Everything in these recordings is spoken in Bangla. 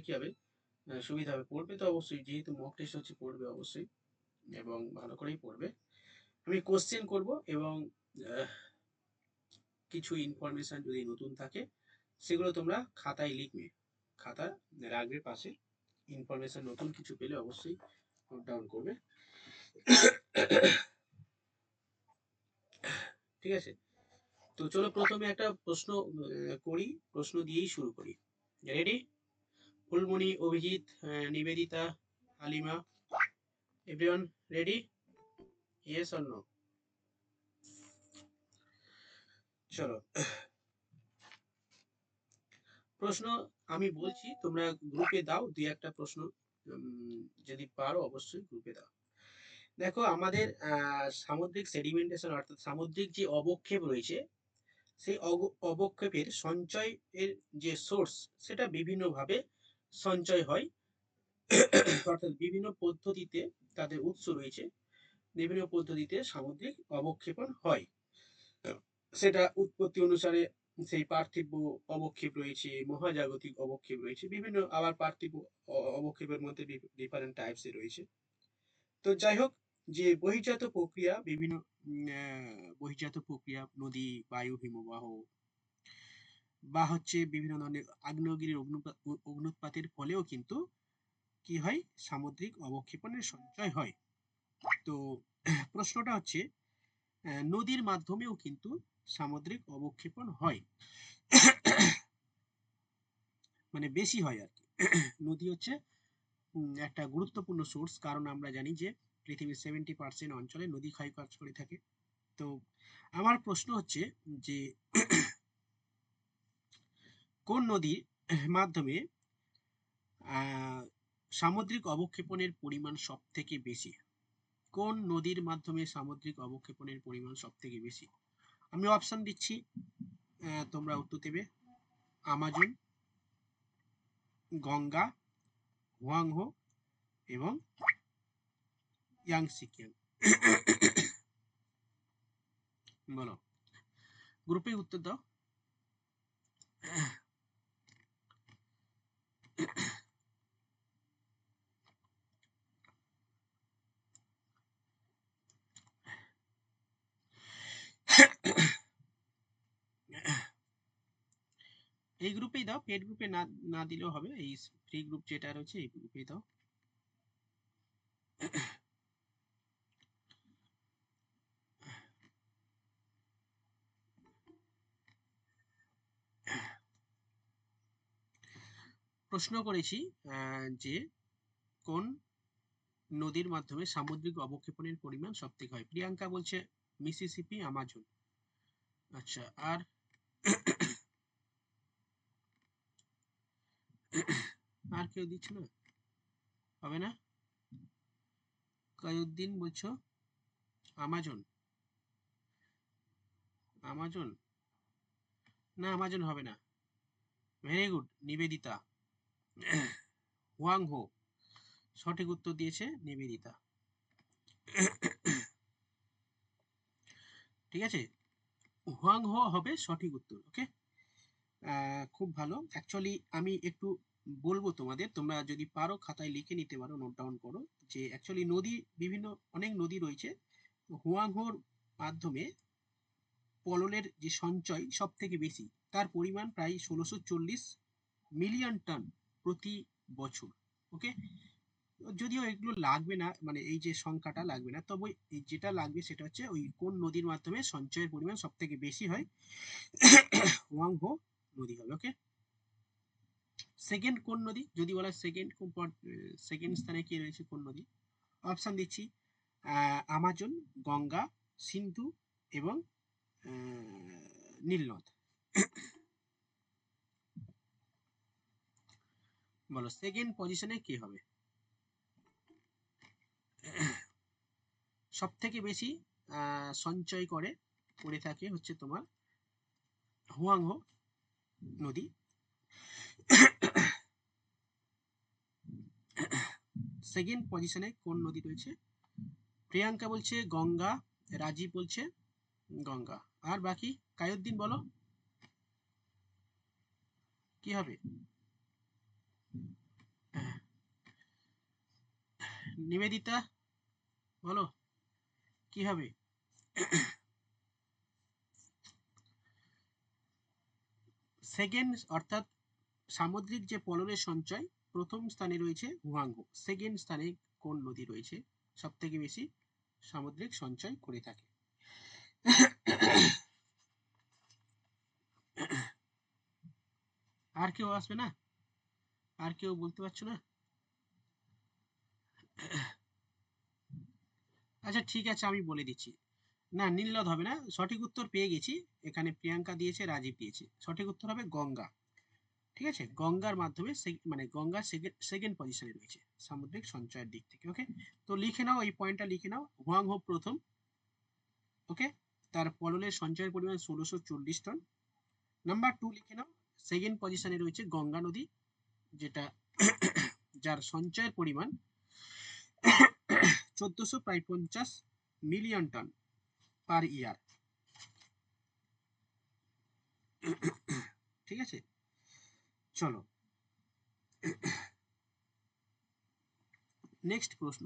কি হবে, সুবিধা হবে। পড়বে তো অবশ্যই, যেহেতু মক টেস্ট হচ্ছে পড়বে অবশ্যই, এবং ভালো করেই পড়বে। আমি কোশ্চেন করব, এবং কিছু ইনফরমেশন যদি নতুন থাকে সেগুলো তোমরা খাতায় লিখবে, খাতা রাখবে পাশে। ইনফরমেশন নতুন কিছু পেলে অবশ্যই নোট ডাউন করবে। ঠিক আছে, তো চলো প্রথমে একটা প্রশ্ন করি, প্রশ্ন দিয়েই শুরু করি। Ready? Phulmoni, Abhijit, Nivedita, Halima, everyone ready? Yes or no? চলো, প্রশ্ন আমি বলছি, তোমরা গ্রুপে দাও দুই একটা প্রশ্ন, যদি পারো অবশ্যই গ্রুপে দাও। দেখো, আমাদের সামুদ্রিক সেডিমেন্টেশন অর্থাৎ সামুদ্রিক যে অবক্ষেপ রয়েছে, সেই অবক্ষেপের সঞ্চয় এর যে সোর্স, সেটা বিভিন্নভাবে সঞ্চয় হয়। অর্থাৎ বিভিন্ন পদ্ধতিতে তাদের উৎস রয়েছে, বিভিন্ন পদ্ধতিতে সামুদ্রিক অবক্ষেপণ হয়। সেটা উৎপত্তি অনুসারে সেই পার্থিব অবক্ষেপ রয়েছে, মহাজাগতিক অবক্ষেপ রয়েছে, বিভিন্ন আবার পার্থিব অবক্ষেপের মধ্যে ডিফারেন্ট টাইপস এর রয়েছে। তো যাই হোক, যে বহির্জাত প্রক্রিয়া, বিভিন্ন বহির্জাত প্রক্রিয়া, নদী, বায়ু, হিমবাহ, বা হচ্ছে বিভিন্ন ধরনের আগ্নেয়গিরির অগ্নুৎপাতের ফলেও কিন্তু কি হয়, সামুদ্রিক অবক্ষেপণের সঞ্চয় হয়। তো প্রশ্নটা হচ্ছে, নদীর মাধ্যমেও কিন্তু সামুদ্রিক অবক্ষেপণ হয়, মানে বেশি হয় আর কি। নদী হচ্ছে একটা গুরুত্বপূর্ণ সোর্স, কারণ আমরা জানি যে পৃথিবীর 70% অঞ্চলে নদী ক্ষয় কাজ করে থাকে। তো আমার প্রশ্ন হচ্ছে যে কোন নদীর মাধ্যমে সামুদ্রিক অবক্ষেপণের পরিমাণ সব থেকে বেশি? কোন নদীর মাধ্যমে সামুদ্রিক অবক্ষেপণের পরিমাণ সব থেকে বেশি? আমি অপশন দিচ্ছি, তোমরা উত্তর দেবে। আমাজন, গঙ্গা, হুয়াংহো এবং ইয়াংসিকিয়াং। বলো, গ্রুপে উত্তর দাও। এই গ্রুপেই দাও, পেড গ্রুপে না না দিলেও হবে, এই ফ্রি গ্রুপ যেটা রয়েছে এই গ্রুপেই দাও। প্রশ্ন করেছি যে কোন নদীর মাধ্যমে সামুদ্রিক অবক্ষেপণের পরিমাণ সব থেকে হয়। প্রিয়াঙ্কা বলছে মিসিসিপি, আমাজন। আচ্ছা, আর আর কেউ দিচ্ছে না? হবে না? কায়ুদ্দিন বলছো আমাজন। আমাজন না, আমাজন হবে না। Very good, Nivedita. হুয়াংহো সঠিক উত্তর দিয়েছে নিবেদিতা। ঠিক আছে, হুয়াংহো হবে সঠিক উত্তর। ওকে, খুব ভালো। অ্যাকচুয়ালি আমি একটু বলবো তোমাদের, তোমরা যদি পারো খাতায় লিখে নিতে পারো, নোট ডাউন করো, যে অ্যাকচুয়ালি নদী, বিভিন্ন অনেক নদী রয়েছে। হুয়াংহোর মাধ্যমে পললের যে সঞ্চয় সব থেকে বেশি, তার পরিমাণ প্রায় 1640 মিলিয়ন টন প্রতি বছর। ওকে, যদিও এগুলো লাগবে না, মানে এই যে সংখ্যাটা লাগবে না, তবে যেটা লাগবে সেটা হচ্ছে ওই কোন নদীর মাধ্যমে সঞ্চয়ের পরিমাণ সব থেকে বেশি হয়। ওয়াংহো নদী হবে। ওকে, সেকেন্ড কোন নদী যদি বলা, সেকেন্ড স্থানে কি রয়েছে, কোন নদী? অপশন দিচ্ছি, আমাজন, গঙ্গা, সিন্ধু এবং নীলনদ। বলো, সেকেন্ড পজিশনে কি হবে? সব থেকে বেশি সঞ্চয় করে থাকে হচ্ছে তোমার হুয়াংহো নদী। সেকেন্ড পজিশনে কোন নদী রয়েছে? প্রিয়াঙ্কা বলছে গঙ্গা, রাজীব বলছে গঙ্গা, আর বাকি কায়ুদ্দিন বলো কি হবে? নিবেদিতা বলো কি হবে? সেকেন্ড অর্থাৎ সামুদ্রিক যে পললের সঞ্চয় প্রথম স্থানে রয়েছে হুয়াংহো, সেকেন্ড স্থানে কোন নদী রয়েছে সব থেকে বেশি সামুদ্রিক সঞ্চয় করে থাকে? আর কেউ আসবে না? আর কেউ বলতে পারছো না? আচ্ছা ঠিক আছে, আমি বলে দিচ্ছি। না, নীলনদ হবে না, সঠিক উত্তর পেয়ে গেছি। এখানে প্রিয়াঙ্কা দিয়েছে, রাজীব দিয়েছে, সঠিক উত্তর হবে গঙ্গা। ঠিক আছে, গঙ্গার মাধ্যমে মানে গঙ্গা সেকেন্ড পজিশনে রয়েছে সামুদ্রিক সঞ্চয়ের দিক থেকে। ওকে, তো লিখে নাও, এই পয়েন্টটা লিখে নাও। হুয়াংহো প্রথম। ওকে, তার পললের সঞ্চয়ের পরিমাণ 1640 টন। নাম্বার 2 লিখে নাও, সেকেন্ড পজিশনে রয়েছে গঙ্গা নদী, যেটা যার সঞ্চয়ের পরিমাণ 1450 মিলিয়ন টন পার ইয়ার। ঠিক আছে, চলো নেক্সট প্রশ্ন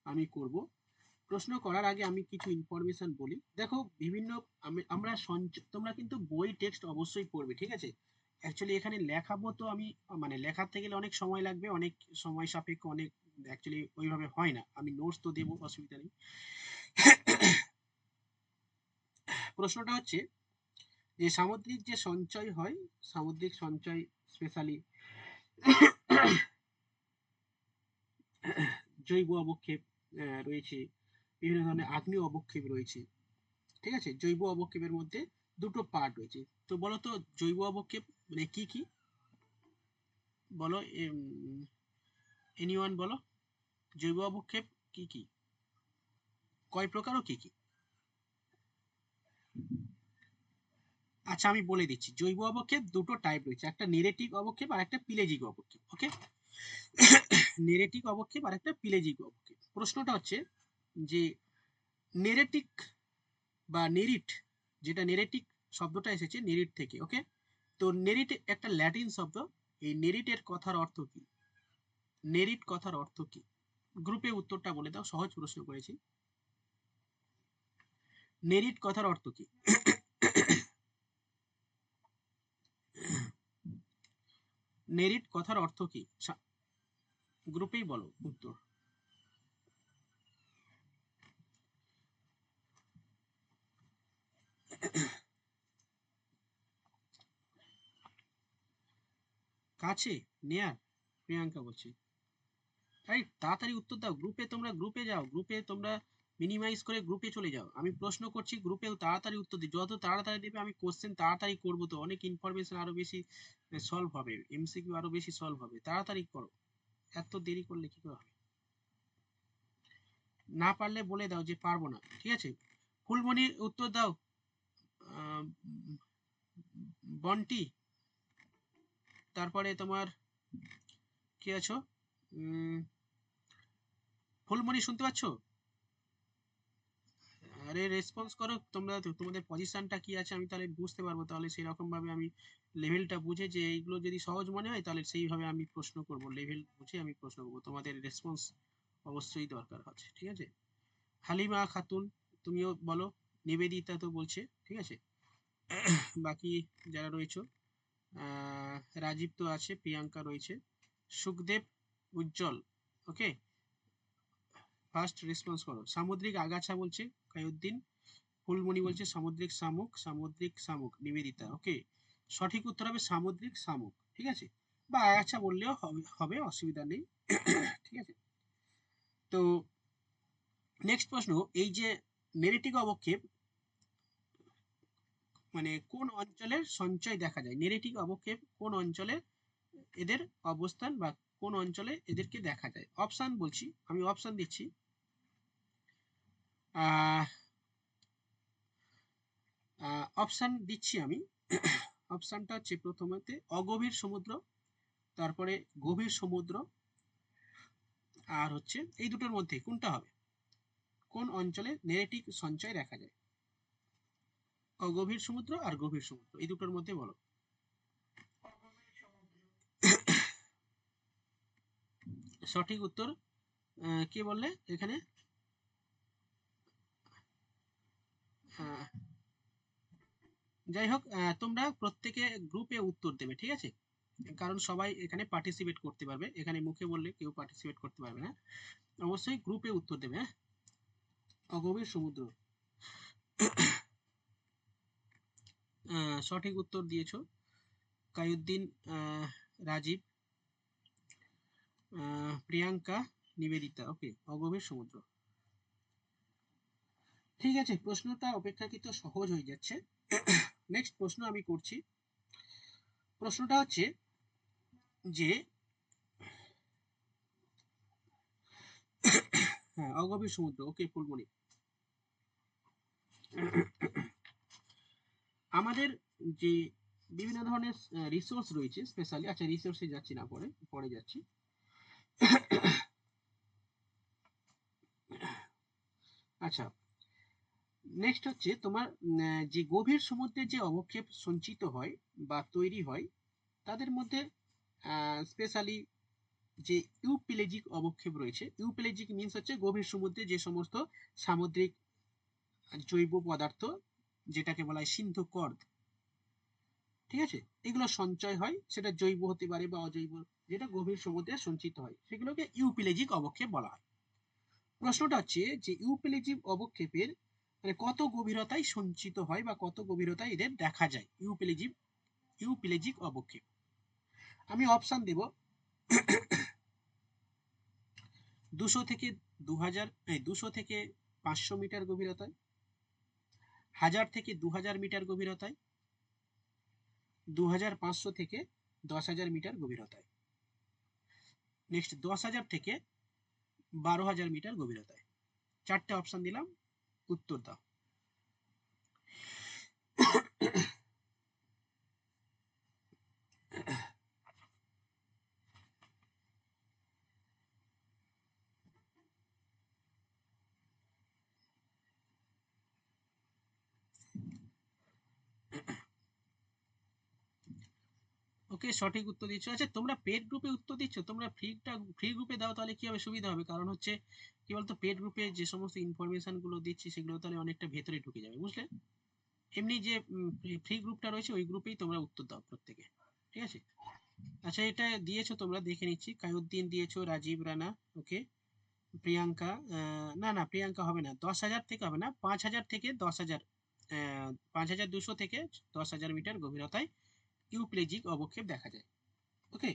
আমি করব। প্রশ্ন করার আগে আমি কিছু ইনফরমেশন বলি। দেখো, বিভিন্ন আমরা তোমরা কিন্তু বই টেক্সট অবশ্যই পড়বে, ঠিক আছে? অ্যাকচুয়ালি এখানে লেখাবো তো আমি, মানে লেখাতে গেলে অনেক সময় লাগবে, অনেক সময় সাপেক্ষ, অনেক অ্যাকচুয়ালি ওইভাবে হয় না। আমি নোটস তো দেবো, অসুবিধা নেই। প্রশ্নটা হচ্ছে যে সামুদ্রিক যে সঞ্চয় হয়, সামুদ্রিক সঞ্চয় স্পেশালি জৈব অবক্ষেপ রয়েছে, বিভিন্ন ধরনের আগ্নেয় অবক্ষেপ রয়েছে। ঠিক আছে, জৈব অবক্ষেপের মধ্যে দুটো পার্ট রয়েছে। তো বলো তো জৈব অবক্ষেপ মানে কি কি? বলো, এনিওয়ান বলো, জৈব অবক্ষেপ কি কি, কয় প্রকার ও কি কি? আচ্ছা আমি বলে দিচ্ছি, জৈব অবক্ষেপ দুটো টাইপ রয়েছে, একটা নেরেটিক অবক্ষেপ আর একটা পিলেজিক অবক্ষেপ। ওকে, নেরেটিক অবক্ষেপ আর একটা পিলেজিক অবক্ষেপ। প্রশ্নটা হচ্ছে যে নেরেটিক বা নেরিট, যেটা নেরেটিক শব্দটা এসেছে নেরিট থেকে। ওকে, তো নেরিট একটা ল্যাটিন শব্দ। এই নেরিটের কথার অর্থ কি? নেরিট কথার অর্থ কি? গ্রুপে উত্তরটা বলে দাও, সহজ প্রশ্ন করেছি। নেরিট কথার অর্থ কি? নেরিট কথার অর্থ কি? গ্রুপেই বলো উত্তর। কাছে নেয়ার, প্রিয়াঙ্কা বলছি। আরে তাড়াতাড়ি উত্তর দাও, গ্রুপে তোমরা, গ্রুপে যাও, গ্রুপে তোমরা মিনিমাইজ করে গ্রুপে চলে যাও। আমি প্রশ্ন করছি, গ্রুপেও তাড়াতাড়ি উত্তর দিই, যত তাড়াতাড়ি দেবে আমি কোশ্চেন তাড়াতাড়ি করবো, তো অনেক ইনফরমেশন আরো বেশি সলভ হবে, এমসিকিউ আরো বেশি সলভ হবে। তাড়াতাড়ি করো, এত দেরি করলে কি করে হবে? না পারলে বলে দাও যে পারবো না, ঠিক আছে? ফুলমণি উত্তর দাও। আহ, বন্টি, তারপরে তোমার কি আছো? ফুলমণি শুনতে পাচ্ছ? আরে রেসপন্স করো তোমরা, তোমাদের পজিশনটা কি আছে আমি তাহলে বুঝতে পারবো, তাহলে সেরকম ভাবে আমি লেভেলটা বুঝে, যে এইগুলো যদি সহজ মনে হয় তাহলে সেইভাবে আমি প্রশ্ন করব, লেভেল বুঝে আমি প্রশ্ন করবো। তোমাদের রেসপন্স অবশ্যই দরকার আছে, ঠিক আছে? হালিমা খাতুন, তুমিও বলো। নিবেদিতা তো বলছে, ঠিক আছে। বাকি যারা রয়েছে, রাজীব তো আছে, প্রিয়াঙ্কা রয়েছে, সুখদেব, উজ্জ্বল। ওকে, ফার্স্ট রেসপন্স করো। সামুদ্রিক আগাছা বলছে কায়ুদ্দিন। ফুলমণি বলছে সামুদ্রিক শামুক, সামুদ্রিক শামুক নিবেদিতা। ওকে, সঠিক উত্তর হবে সামুদ্রিক শামুক, ঠিক আছে? বা আগাছা বললেও হবে, হবে, অসুবিধা নেই। ঠিক আছে, তো নেক্সট প্রশ্ন, এই যে নেরেটিক অবক্ষেপ মানে কোন অঞ্চলের সঞ্চয় দেখা যায়? নেরেটিক অবক্ষেপ কোন অঞ্চলে এদের অবস্থান, বা কোন অঞ্চলে এদেরকে দেখা যায়? অপশন বলছি, আমি অপশন দিচ্ছি। অপশন দিচ্ছি আমি। অপশনটা হচ্ছে প্রথমতে অগভীর সমুদ্র, তারপরে গভীর সমুদ্র, আর হচ্ছে এই দুটোর মধ্যে কোনটা হবে? কোন অঞ্চলে নেরেটিক সঞ্চয় দেখা যায়? অগভীর সমুদ্র আর গভীর সমুদ্র, এই দুটোর মধ্যে বলো। সঠিক উত্তর কি বললে এখানে? যাই হোক, তোমরা প্রত্যেকে গ্রুপে উত্তর দেবে, ঠিক আছে? কারণ সবাই এখানে পার্টিসিপেট করতে পারবে, এখানে মুখে বললে কেউ পার্টিসিপেট করতে পারবে না। অবশ্যই গ্রুপে উত্তর দেবে। হ্যাঁ, অগভীর সমুদ্র। সঠিক উত্তর দিয়েছো কায়ুদ্দিন, রাজীব, প্রিয়াঙ্কা, নিবেদিতা। ওকে, অগভীর সমুদ্র। ঠিক আছে, প্রশ্নটা অপেক্ষাকৃত সহজ হয়ে যাচ্ছে। নেক্সট প্রশ্ন আমি করছি। প্রশ্নটা হচ্ছে যে হ্যাঁ, অগভীর সমুদ্র। ওকে ফুলমণি, আমাদের যে বিভিন্ন ধরনের রিসোর্স রয়েছে, স্পেশালি, আচ্ছা রিসোর্সে যাচ্ছি না, পরে পরে যাচ্ছি। আচ্ছা, নেক্সট হচ্ছে তোমার যে গভীর সমুদ্রে যে অবক্ষেপ সঞ্চিত হয় বা তৈরি হয়, তাদের মধ্যে স্পেশালি যে ইউপিলেজিক অবক্ষেপ রয়েছে। ইউপিলেজিক মিন্স হচ্ছে গভীর সমুদ্রে যে সমস্ত সামুদ্রিক জৈব পদার্থ, যেটাকে বলা হয় সিন্ধু কর্দ, ঠিক আছে, এগুলো সঞ্চয় হয়, সেটা জৈব হতে পারে বা অজৈব, যেটা গভীর সমুদ্রে সঞ্চিত হয় সেগুলোকে ইউপিলেজিক অবক্ষেপ বলা হয়। প্রশ্নটা হচ্ছে যে ইউপিলেজিক অবক্ষেপের মানে কত গভীরতায় সঞ্চিত হয় বা কত গভীরতায় এদের দেখা যায় ইউপিলেজিক অবক্ষেপ। আমি অপশন দেব 200 থেকে 2000, 200 থেকে 500 মিটার গভীরতায়, 1000 থেকে 2000 মিটার গভীরতায়, 2500 থেকে 10,000 মিটার গভীরতায়, নেক্সট 10,000 থেকে 12,000 মিটার গভীরতায়। চারটে অপশন দিলাম, উত্তর দাও। ওকে, সঠিক উত্তর দিচ্ছ। আচ্ছা, তোমরা পেড গ্রুপে উত্তর দিচ্ছ, তোমরা ফ্রি গ্রুপে দাও, তাহলে কি হবে, সুবিধা হবে। কারণ হচ্ছে কি বলতো, পেড গ্রুপে যে সমস্ত ইনফরমেশন গুলো দিচ্ছি সেগুলো তাহলে অনেকটা ভেতরে ঢুকে যাবে, বুঝলে? এমনি যে ফ্রি গ্রুপটা রয়েছে ওই গ্রুপেই তোমরা উত্তর দাও প্রত্যেকে, ঠিক আছে? আচ্ছা, এটা দিয়েছো তোমরা, দেখে নিচ্ছি। কায়ুদ্দিন দিয়েছো, রাজীব রানা, ওকে। প্রিয়াঙ্কা, না না প্রিয়াঙ্কা হবে না, 10,000 থেকে হবে না, 5,000 থেকে 10,000, 5,200 থেকে 10,000 মিটার গভীরতায় ইউপ্লেজিক অবক্ষেপ দেখা যায়। ওকে,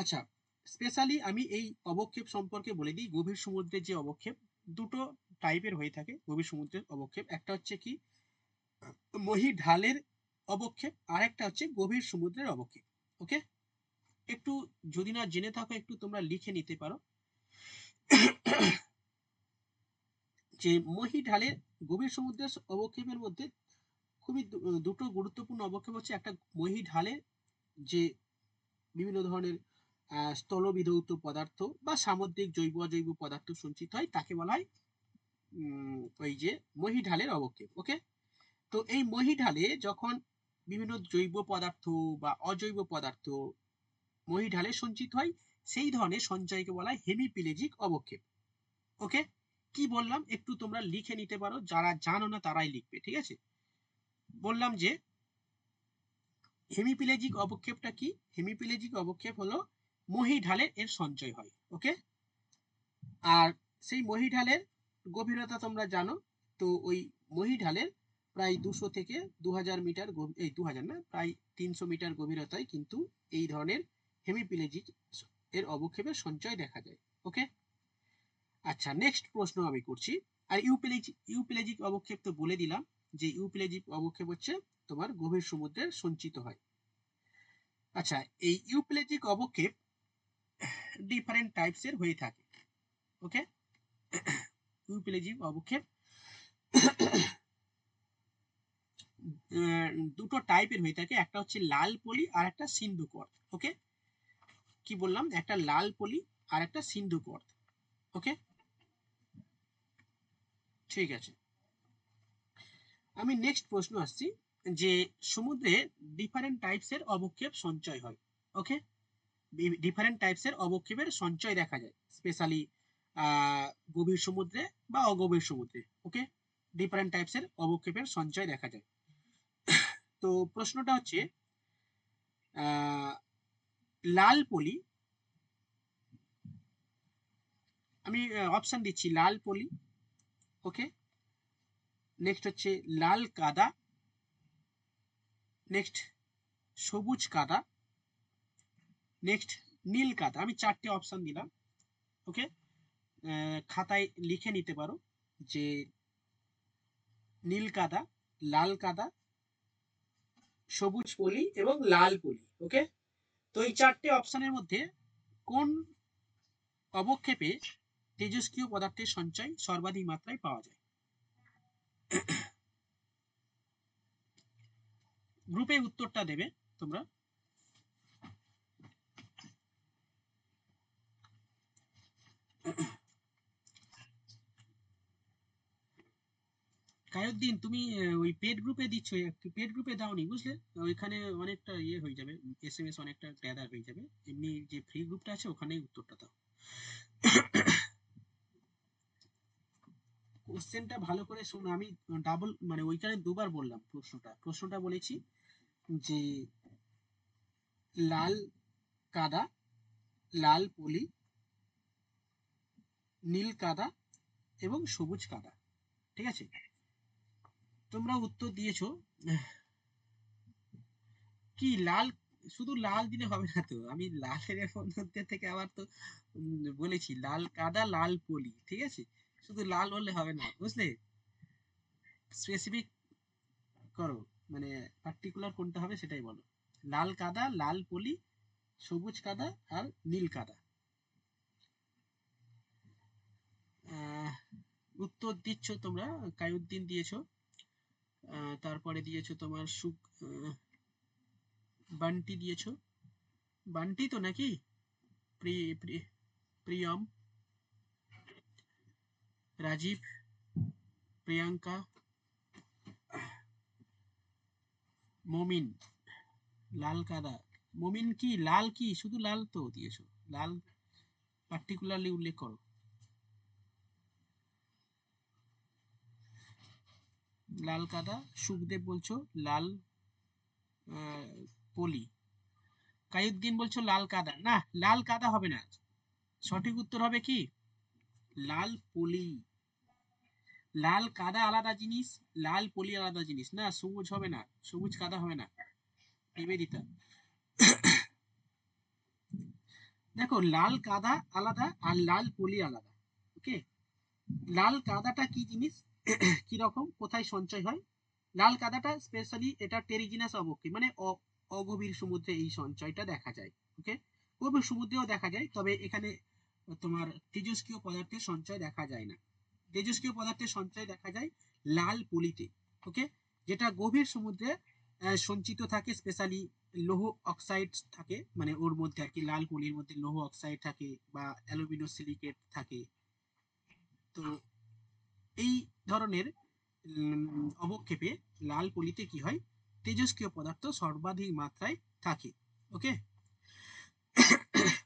আচ্ছা, স্পেশালি আমি এই অবক্ষেপ সম্পর্কে বলে দিই। গভীর সমুদ্রের যে অবক্ষেপ, দুটো টাইপের হয়ে থাকে গভীর সমুদ্রের অবক্ষেপ। একটা হচ্ছে কি মহি ঢালের অবক্ষেপ, আর একটা হচ্ছে গভীর সমুদ্রের অবক্ষেপ। ওকে, একটু যদি না জেনে থাকো একটু তোমরা লিখে নিতে পারো যে মহি ঢালের গভীর সমুদ্রের অবক্ষেপের মধ্যে খুবই দুটো গুরুত্বপূর্ণ অবক্ষেপ হচ্ছে, একটা মহি ঢালের যে বিভিন্ন ধরনের স্থলবিধৌত পদার্থ বা সামুদ্রিক জৈব অজৈব পদার্থ সঞ্চিত হয়, তাকে বলা হয় ওই যে মহিঢালের অবক্ষেপ। ওকে, তো এই মহিঢালে যখন বিভিন্ন জৈব পদার্থ বা অজৈব পদার্থ মহিঢালে সঞ্চিত হয়, সেই ধরনের সঞ্চয়কে বলা হয় হেমিপিলেজিক অবক্ষেপ। ওকে, কি বললাম একটু তোমরা লিখে নিতে পারো, যারা জানো না তারাই লিখবে, ঠিক আছে? বললাম যে হেমিপিলেজিক অবক্ষেপটা কি? হেমিপিলেজিক অবক্ষেপ হলো মহিঢালে এর সঞ্চয় হয়। ওকে, আর সেই মহিঢালের গভীরতা তোমরা জানো, তো ওই মহিঢালের প্রায় 200 থেকে 2000 মিটার, এই 2000 না, প্রায় 300 মিটার গভীরতায় কিন্তু এই ধরনের হেমিপিলেজিক এর অবক্ষেপের সঞ্চয় দেখা যায়। ওকে, আচ্ছা, নেক্সট প্রশ্ন আমি করছি। আর ইউপিলেজিক অবক্ষেপ তো বলে দিলাম যে ইউপিলেজিক অবক্ষেপ হচ্ছে তোমার গভীর সমুদ্রের সঞ্চিত হয়। আচ্ছা, এই ইউপিলেজিক অবক্ষেপ ডিফারেন্ট টাইপস এর হয়ে থাকে। ওকে, ইউপিলেজিক অবক্ষেপ দুটো টাইপের হয়ে থাকে, একটা হচ্ছে লাল পলি আর একটা সিন্ধু কর্দ। ওকে, কি বললাম, একটা লাল পলি আর একটা সিন্ধু কর্দ। ওকে, ঠিক আছে। আমি নেক্সট প্রশ্ন আসছি যে সমুদ্রে ডিফারেন্ট টাইপস এর অবক্ষেপ সঞ্চয় হয়। ওকে, ডিফারেন্ট টাইপসের অবক্ষেপের সঞ্চয় দেখা যায়, স্পেশালি গভীর সমুদ্রে বা অগভীর সমুদ্রে। ওকে, ডিফারেন্ট টাইপসের অবক্ষেপের সঞ্চয় দেখা যায়। তো প্রশ্নটা হচ্ছে লাল পলি, আমি অপশন দিচ্ছি, লাল পলি, ওকে, নেক্সট হচ্ছে লাল কাদা, নেক্সট সবুজ কাদা, নেক্সট নীল কাদা। আমি চারটে অপশন দিলাম, ওকে, খাতায় লিখে নিতে পারো যে নীল কাদা, লাল কাদা, সবুজ পলি এবং লাল পলি। ওকে, তো এই চারটে অপশনের মধ্যে কোন অবক্ষেপে তেজস্ক্রিয় পদার্থের সঞ্চয় সর্বাধিক মাত্রায় পাওয়া যায়? গ্রুপে উত্তরটা দেবে তোমরা। কায়ুদ্দিন, তুমি ওই পেড গ্রুপে দিচ্ছ, একটু পেড গ্রুপে দাওনি, বুঝলে? ওইখানে অনেকটা ইয়ে হয়ে যাবে, এসএমএস অনেকটা গ্যাদার হয়ে যাবে। এমনি যে ফ্রি গ্রুপটা আছে ওখানেই উত্তরটা দাও। কোশ্চেনটা ভালো করে শোনো, আমি ডাবল মানে ওইখানে দুবার বললাম প্রশ্নটা বলেছি যে লাল কাদা, লাল পলি, নীল কাদা এবং সবুজ কাদা। ঠিক আছে, তোমরা উত্তর দিয়েছো কি লাল, শুধু লাল দিলে হবে না তো, আমি লালের মধ্যে থেকে আবার তো বলেছি লাল কাদা, লাল পলি। ঠিক আছে, শুধু লাল বললে হবে না, বুঝলে? স্পেসিফিক করো, মানে পার্টিকুলার কোনটা হবে সেটাই বলো। লাল কাদা, লাল পলি, সবুজ কাদা আর নীল কাদা। উত্তর দিচ্ছ তোমরা, কায়ুদ্দিন দিয়েছো, তারপরে দিয়েছো তোমার বান্টি দিয়েছো, বান্টি তো নাকি প্রিয়ম, রাজীব, প্রিয়াঙ্কা, মমিন, লাল কাদা। মমিন কি লাল, কি শুধু লাল তো দিয়েছো? লাল পার্টিকুলারলি উল্লেখ করো। লাল কাদা, সুখদেব বলছো লাল পলি, কায়ুদ্দিন বলছো লাল কাদা। না, লাল কাদা হবে না, সঠিক উত্তর হবে কি লাল পলি। লাল কাদা আলাদা জিনিস, লাল পলি আলাদা জিনিস। না, সবুজ হবে না, সবুজ কাদা হবে না, নিবেদিতা। দেখো, লাল কাদা আলাদা আর লাল পলি আলাদা। ওকে, লাল কাদাটা কি জিনিস, কি রকম, কোথায় সঞ্চয় হয়? লাল কাদাটা স্পেশালি এটা টেরিজিনাস অবক্ষেপ, মানে অগভীর সমুদ্রে এই সঞ্চয়টা দেখা যায়। ওকে, গভীর সমুদ্রেও দেখা যায়, তবে এখানে তোমার তেজস্ক্রিয় পদার্থের সঞ্চয় দেখা যায় না। তেজস্ক্রিয় পদার্থের সঞ্চয় দেখা যায় লাল পলিতে। ওকে, যেটা গভীর সমুদ্রে সঞ্চিত থাকে, স্পেশালি লৌহ অক্সাইড থাকে, মানে ওর মধ্যে আর কি, লাল পলির মধ্যে লৌহ অক্সাইড থাকে বা অ্যালুমিনো সিলিকেট থাকে। তো এই ধরনের অবক্ষেপে লাল পলিতে কি হয়, তেজস্ক্রিয় পদার্থ সর্বাধিক মাত্রায় থাকে। ওকে,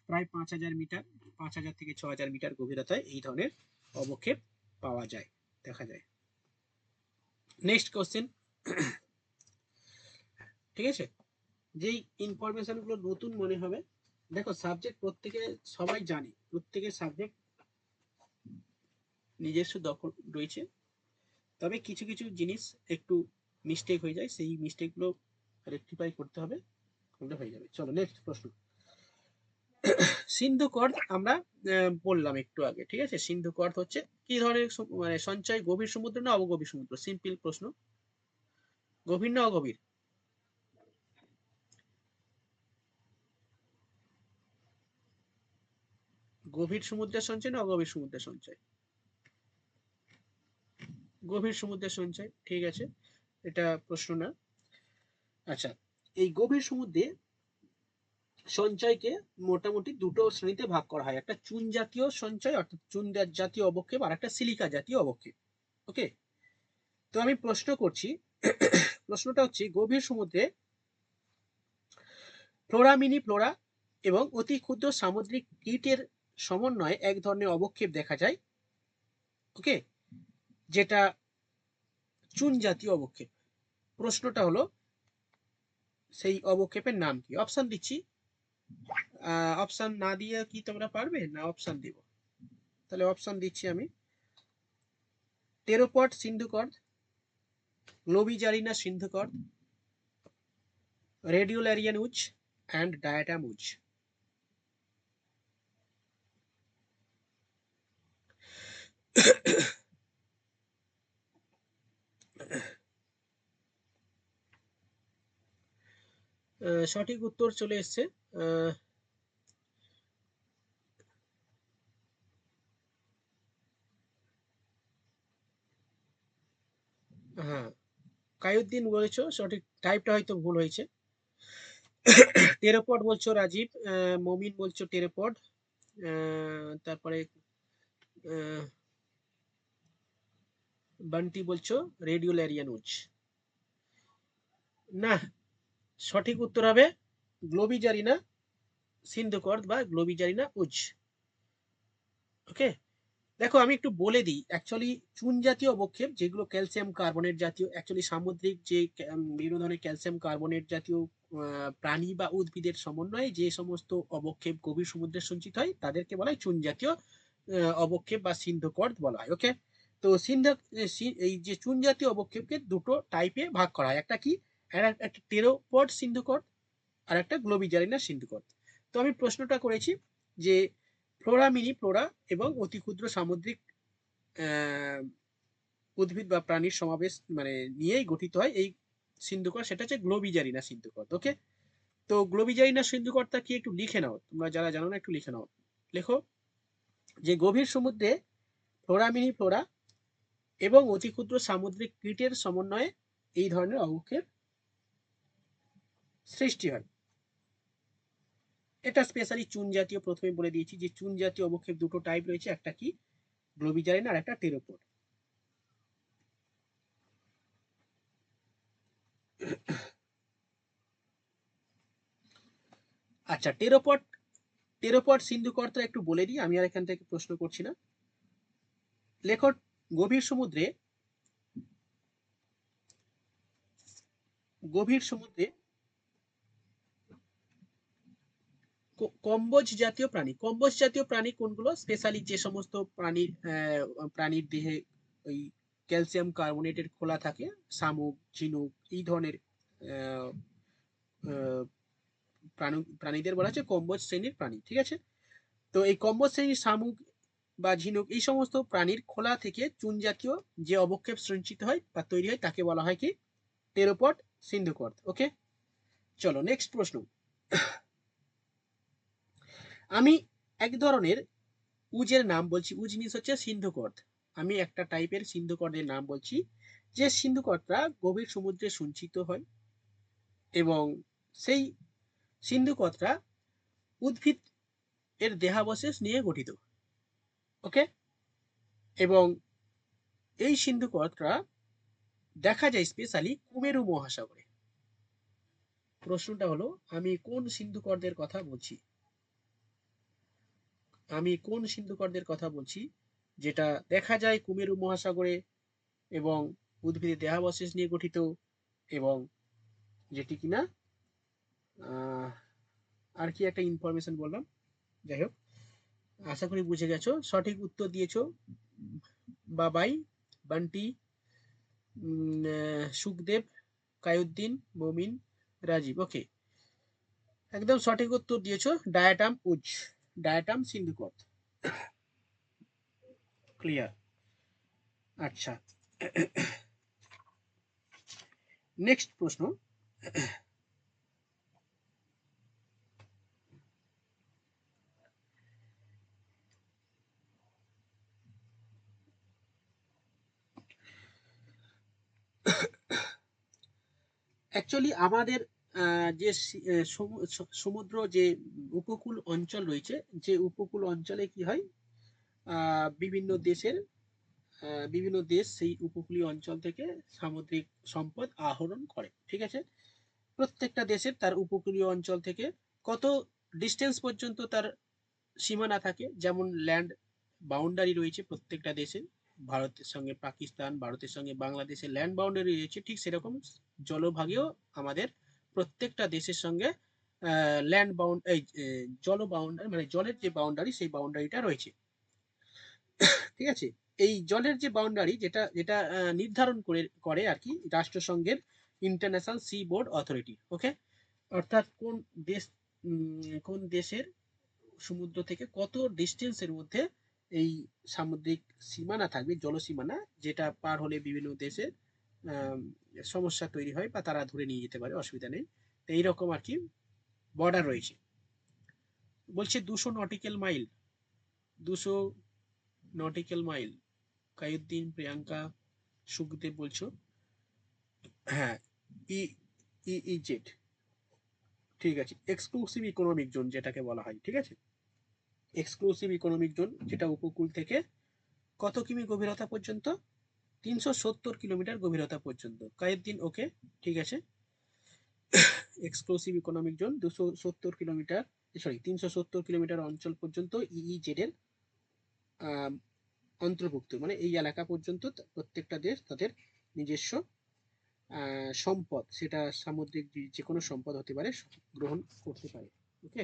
প্রায় 5000 মিটার, 5000 থেকে 6000 মিটার গভীরতায় এই ধরনের অবক্ষেপ পাওয়া যায়, দেখা যায়। Next question. ঠিক আছে, যেই ইনফরমেশন গুলো নতুন মনে হবে, দেখো সাবজেক্ট প্রত্যেকে সবাই জানে, প্রত্যেকের সাবজেক্ট নিজস্ব দখল রয়েছে, তবে কিছু কিছু জিনিস একটু মিস্টেক হয়ে যায়, সেই মিস্টেকগুলো রেকটিফাই করতে হবে, করলে হয়ে যাবে। চলো নেক্সট প্রশ্ন। সিন্ধু কর্দ আমরা বললাম একটু আগে। ঠিক আছে, সিন্ধু কর্দ হচ্ছে কি ধরনের মানে সঞ্চয়, গভীর সমুদ্র না অগভীর সমুদ্র? সিম্পল প্রশ্ন, গভীর না অগভীর? গভীর সমুদ্রের সঞ্চয় না অগভীর সমুদ্রের সঞ্চয়? গভীর সমুদ্রের সঞ্চয়, ঠিক আছে, এটা প্রশ্ন না। আচ্ছা, এই গভীর সমুদ্রে সঞ্চয়কে মোটামুটি দুটো শ্রেণীতে ভাগ করা হয়, একটা চুন জাতীয় সঞ্চয় অর্থাৎ চুন জাতীয় অবক্ষেপ, আর একটা সিলিকা জাতীয় অবক্ষেপ। ওকে, তো আমি প্রশ্ন করছি, প্রশ্নটা হচ্ছে গভীর সমুদ্রে ফ্লোরা মিনি ফ্লোরা এবং অতি ক্ষুদ্র সামুদ্রিক কীটের সমন্বয়ে এক ধরনের অবক্ষেপ দেখা যায়, ওকে, যেটা চুন জাতীয় অবক্ষেপ। প্রশ্নটা হলো সেই অবক্ষেপের নাম কি? অপশন দিচ্ছি, অপশন না দিয়ে কি তোমরা পারবে না অপশন দিব? তাহলে অপশন দিচ্ছি আমি, টেরোপড সিন্ধুকর্দ, গ্লোবিজারিনা সিন্ধুকর্দ, রেডিওল্যারিয়ান উচ অ্যান্ড ডায়াটাম উচ। সঠিক উত্তর চলে এসছে। হ্যাঁ, কায়ুদ্দিন বলেছো, সঠিক টাইপটা হয়তো ভুল হয়েছে। টেরোপড বলছো রাজীব, মমিন বলছো টেরোপড, তারপরে বান্টি বলছো রেডিওল্যারিয়ান উচ। না, সঠিক উত্তর হবে গ্লোবিজারিনা সিন্ধুকর্দ বা গ্লোবিজারিনা উচ। ওকে, দেখো আমি একটু বলে দিই, অ্যাকচুয়ালি চুন জাতীয় অবক্ষেপ যেগুলো ক্যালসিয়াম কার্বনেট জাতীয়, অ্যাকচুয়ালি সামুদ্রিক যে বিভিন্ন ধরনের ক্যালসিয়াম কার্বনেট জাতীয় প্রাণী বা উদ্ভিদের সমন্বয়ে যে সমস্ত অবক্ষেপ গভীর সমুদ্রে সঞ্চিত হয় তাদেরকে বলা হয় চুন জাতীয় অবক্ষেপ বা সিন্ধুকর্দ বলা হয়। ওকে, তো এই যে চুন জাতীয় অবক্ষেপকে দুটো টাইপে ভাগ করা হয়, একটা কি, একটা টেরোপড সিন্ধুকর্দ আর একটা গ্লোবিজারিনা সিন্ধুকর্দ। তো আমি প্রশ্নটা করেছি যে ফ্লোরা মিনি ফ্লোরা এবং অতি ক্ষুদ্র সামুদ্রিক উদ্ভিদ বা প্রাণীর সমাবেশ মানে নিয়েই গঠিত হয় এই সিন্ধুকর্দ, সেটা হচ্ছে গ্লোবিজারিনা সিন্ধুকর্দ। ওকে, তো গ্লোবিজারিনা সিন্ধুকর্দটা কি একটু লিখে নাও, তোমরা যারা জানো না একটু লিখে নাও। লেখো যে গভীর সমুদ্রে ফ্লোরা মিনি ফ্লোরা এবং অতি ক্ষুদ্র সামুদ্রিক কীটের সমন্বয়ে এই ধরনের অবক্ষেপ সৃষ্টি হয়। এটা স্পেশালি চুন জাতীয়, প্রথমে বলে দিয়েছি যে চুন জাতীয় অবক্ষেপ দুটো টাইপ রয়েছে, একটা কি গ্লোবিজারিন আর একটা টেরোপড। আচ্ছা, টেরোপড সিন্ধুকর্দটা একটু বলে দিই, আমি আর এখান থেকে প্রশ্ন করছি না। লেখক গভীর সমুদ্রে গভীর সমুদ্রে কম্বোজ জাতীয় প্রাণী, কম্বোজ জাতীয় প্রাণী কোনগুলো, স্পেশালি যে সমস্ত প্রাণীর দেহে ওই ক্যালসিয়াম কার্বনেটের খোলা থাকে, শামুক ঝিনুক এই ধরনের আহ, আহ, প্রাণীদের বলা হচ্ছে কম্বোজ শ্রেণীর প্রাণী। ঠিক আছে, তো এই কম্বোজ শ্রেণীর শামুক বা ঝিনুক এই সমস্ত প্রাণীর খোলা থেকে চুন জাতীয় যে অবক্ষেপ সঞ্চিত হয় বা তৈরি হয় তাকে বলা হয় কি টেরোপড সিন্ধুকর্দ। ওকে, চলো নেক্সট প্রশ্ন। আমি এক ধরনের উজের নাম বলছি, উজ মিন্স হচ্ছে সিন্ধুকর্দ। আমি একটা টাইপের সিন্ধুকর্দের নাম বলছি যে সিন্ধুকর্দটা গভীর সমুদ্রে সঞ্চিত হয় এবং সেই সিন্ধুকর্দটা উদ্ভিদ এর দেহাবশেষ নিয়ে গঠিত। ওকে, এবং এই সিন্ধুকর্দটা দেখা যায় স্পেশালি কুমেরু মহাসাগরে। প্রশ্নটা হলো আমি কোন সিন্ধুকর্দের কথা বলছি, আমি কোন সিন্ধুকর্দের কথা বলছি যেটা দেখা যায় কুমেরু মহাসাগরে এবং উদ্ভিদের দেহাবশেষ নিয়ে গঠিত, এবং যেটি কিনা আর কি একটা ইনফরমেশন বললাম, যাই হোক আশা করি বুঝে গেছো। সঠিক উত্তর দিয়েছো বাবাই, বান্টি, সুখদেব, কায়ুদ্দিন, মমিন, রাজীব। ওকে, একদম সঠিক উত্তর দিয়েছো ডায়াটাম উজ, ডায়াটাম সিন্ধুকর্দ। ক্লিয়ার? আচ্ছা, নেক্সট প্রশ্ন। অ্যাকচুয়ালি আমাদের যে সমুদ্র যে উপকূল অঞ্চল রয়েছে, যে উপকূল অঞ্চলে কি হয়, বিভিন্ন দেশের বিভিন্ন দেশ সেই উপকূলীয় অঞ্চল থেকে সামুদ্রিক সম্পদ আহরণ করে। ঠিক আছে, প্রত্যেকটা দেশের তার উপকূলীয় অঞ্চল থেকে কত ডিস্টেন্স পর্যন্ত তার সীমানা থাকে, যেমন ল্যান্ড বাউন্ডারি রয়েছে প্রত্যেকটা দেশে, ভারতের সঙ্গে পাকিস্তান, ভারতের সঙ্গে বাংলাদেশের ল্যান্ড বাউন্ডারি রয়েছে, ঠিক সেরকম জলভাগেও আমাদের প্রত্যেকটা দেশের সঙ্গে ল্যান্ড বাউন্ড এই জল বাউন্ডারি মানে জলের যে বাউন্ডারি সেই বাউন্ডারিটা রয়েছে। ঠিক আছে, এই জলের যে বাউন্ডারি যেটা যেটা নির্ধারণ করে করে আর কি রাষ্ট্রসংঘের ইন্টারন্যাশনাল সি বোর্ড অথরিটি। ওকে, অর্থাৎ কোন দেশের সমুদ্র থেকে কত ডিস্টেন্সের মধ্যে এই সামুদ্রিক সীমানা থাকবে, জলসীমানা, যেটা পার হলে বিভিন্ন দেশের আম, সমস্যা তৈরি হয় বা তারা ধরে নিয়ে যেতে পারে, অসুবিধা নেই। তো এইরকম আর কি বর্ডার রয়েছে। বলছে 200 nautical mile, 200 nautical mile. Kayuddin, Priyanka, Sukhdev বলছো। হ্যাঁ, ই ইজেড, ঠিক আছে, এক্সক্লুসিভ ইকোনমিক জোন যেটাকে বলা হয়। ঠিক আছে, এক্সক্লুসিভ ইকোনমিক জোন, যেটা উপকূল থেকে কত কিমি গভীরতা পর্যন্ত? 370 কিলোমিটার গভীরতা পর্যন্ত। কায়েদ্দিন, ওকে, ঠিক আছে। Exclusive economic zone 270 kilometre, sorry 370 kilometre অঞ্চল পর্যন্ত ইইজেড এর অন্তর্ভুক্ত, মানে এই এলাকা পর্যন্ত প্রত্যেকটা দেশ তাদের নিজস্ব সম্পদ, সেটা সামুদ্রিক যে কোনো সম্পদ হতে পারে, গ্রহণ করতে পারে। ওকে,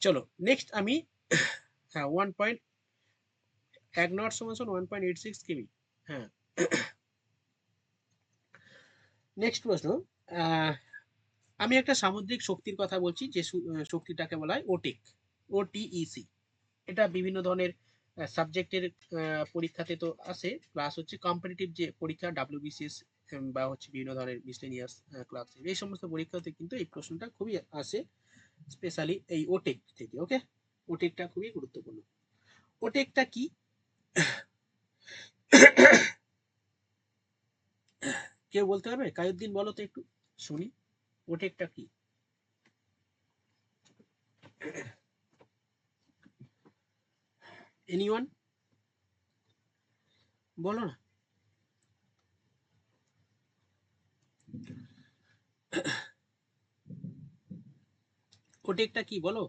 চলো নেক্সট আমি হ্যাঁ 1.1 নট = 1.86 কিমি। হ্যাঁ, নেক্সট প্রশ্ন। আহ, আমি একটা সামুদ্রিক শক্তির কথা বলছি, যে শক্তিটাকে বলা হয় ওটেক, ওটিইসি। এটা বিভিন্ন ধরনের সাবজেক্টের পরীক্ষাতে তো আসে, প্লাস হচ্ছে কম্পিটিটিভ যে পরীক্ষা ডাব্লিউবিসিএস বা হচ্ছে বিভিন্ন ধরনের মিসলেনিয়াস ক্লাস, এই সমস্ত পরীক্ষাতে কিন্তু এই প্রশ্নটা খুবই আসে, স্পেশালি এই ওটেক থেকে। ওকে, ওটেকটা খুবই গুরুত্বপূর্ণ। ওটেকটা কি? কেউ বলতে পারবে? কায়ুদ্দিন বলো তো একটু শুনি, ওটেকটা কি? এনিওয়ান, বলো না। ওটেকটা কি বলো?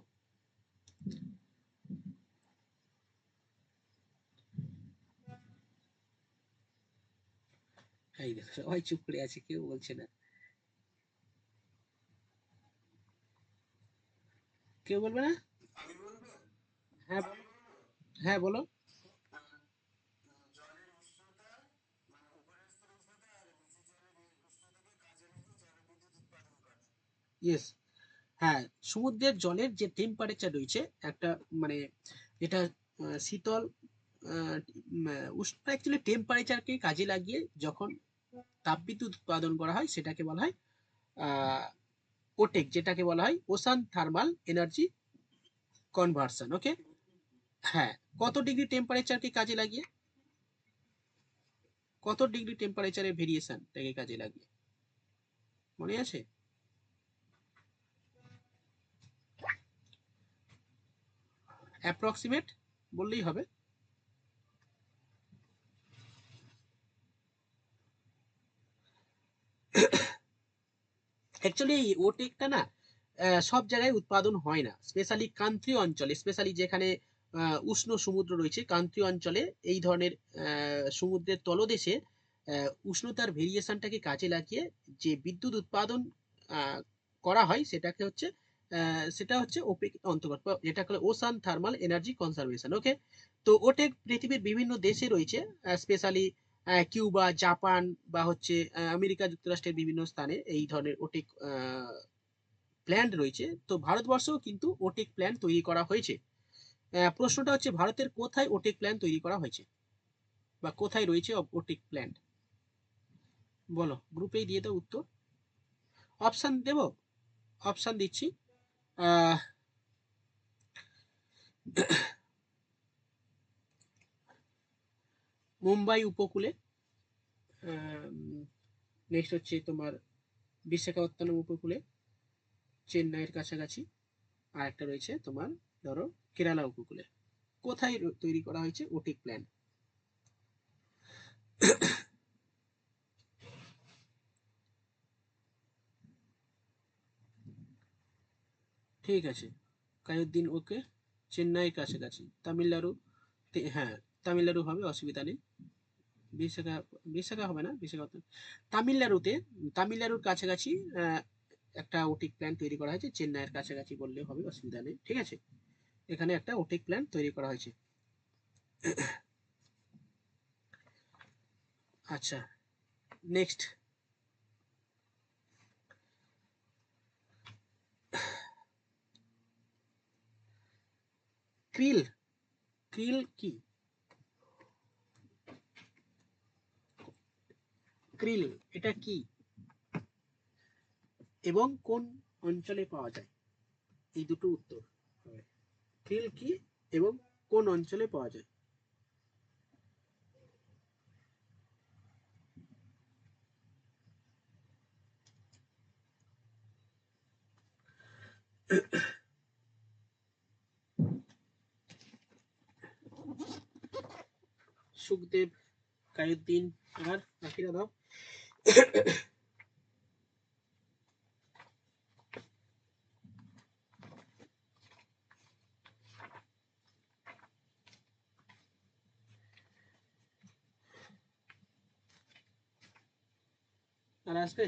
এই দেখো সবাই চুপ করে আছে, কেউ বলছে না। কেউ বলবে না? হ্যাঁ, হ্যাঁ বলো। ইয়েস, হ্যাঁ, সমুদ্রের জলের যে টেম্পারেচার রয়েছে একটা, মানে এটা শীতল, উষ্ণ, অ্যাকচুয়ালি টেম্পারেচারকে কাজে লাগিয়ে যখন তাপবিদ্যুৎ উৎপাদন করা হয় সেটাকে বলা হয় ওটেক, যেটাকে বলা হয় ওশান থার্মাল এনার্জি কনভার্সন। ওকে, হ্যাঁ, কত ডিগ্রি টেম্পারেচারকে কাজে লাগিয়ে, কত ডিগ্রি টেম্পারেচারের ভেরিয়েশনটাকে কাজে লাগিয়ে, মনে আছে? অ্যাপ্রক্সিমেট বললেই হবে। অ্যাকচুয়ালি এই ওটেকটা না সব জায়গায় উৎপাদন হয় না, স্পেশালি ক্রান্তীয় অঞ্চলে, স্পেশালি যেখানে উষ্ণ সমুদ্র রয়েছে, ক্রান্তীয় অঞ্চলে এই ধরনের সমুদ্রের তলদেশে উষ্ণতার ভেরিয়েশনটাকে কাজে লাগিয়ে যে বিদ্যুৎ উৎপাদন আহ, করা হয় সেটা হচ্ছে ওপেক অন্তর্গত, যেটা হলো ওশান থার্মাল এনার্জি কনজারভেশন। ওকে, তো ওটেক পৃথিবীর বিভিন্ন দেশে রয়েছে, স্পেশালি কিউবা, জাপান বা হচ্ছে আমেরিকা যুক্তরাষ্ট্রের বিভিন্ন স্থানে এই ধরনের ওটেক প্ল্যান্ট রয়েছে। তো ভারতবর্ষেও কিন্তু ওটেক প্ল্যান্ট তৈরি করা হয়েছে। প্রশ্নটা হচ্ছে ভারতের কোথায় ওটেক প্ল্যান্ট তৈরি করা হয়েছে, বা কোথায় রয়েছে ওটেক প্ল্যান্ট? বলো, গ্রুপেই দিয়ে দাও উত্তর। অপশন দেব, অপশন দিচ্ছি। আহ, মুম্বাই উপকূলে, নেক্সট হচ্ছে তোমার বিশাখাপত্তনম উপকূলে, চেন্নাইয়ের কাছাকাছি, আর একটা রয়েছে তোমার ধরো কেরালা উপকূলে। কোথায় তৈরি করা হয়েছে ওটেক প্ল্যান্ট? ঠিক আছে, কায়ুদ্দিন ওকে, চেন্নাইয়ের কাছাকাছি, তামিলনাড়ু, হ্যাঁ তামিলনাড়ু হবে, অসুবিধা নেই। বিশাখা, বিশাখা হবে না, বিশাখা তামিলনাড়ুতে, তামিলনাড়ুর কাছাকাছি একটা ওটিক প্ল্যান তৈরি করা হয়েছে, চেন্নাইয়ের কাছাকাছি বললে হবে, অসুবিধা নেই, ঠিক আছে। এখানে একটা ওটিক প্ল্যান তৈরি করা হয়েছে। আচ্ছা, নেক্সট, ক্রিল, ক্রিল কি, ক্রিল এটা কি এবং কোন অঞ্চলে পাওয়া যায়? এই দুটো উত্তর হবে। ক্রিল কি এবং কোন অঞ্চলে পাওয়া যায়? সুখদেব, কায়ুদ্দিন, আর বাকিরা দাও। আর আসবে?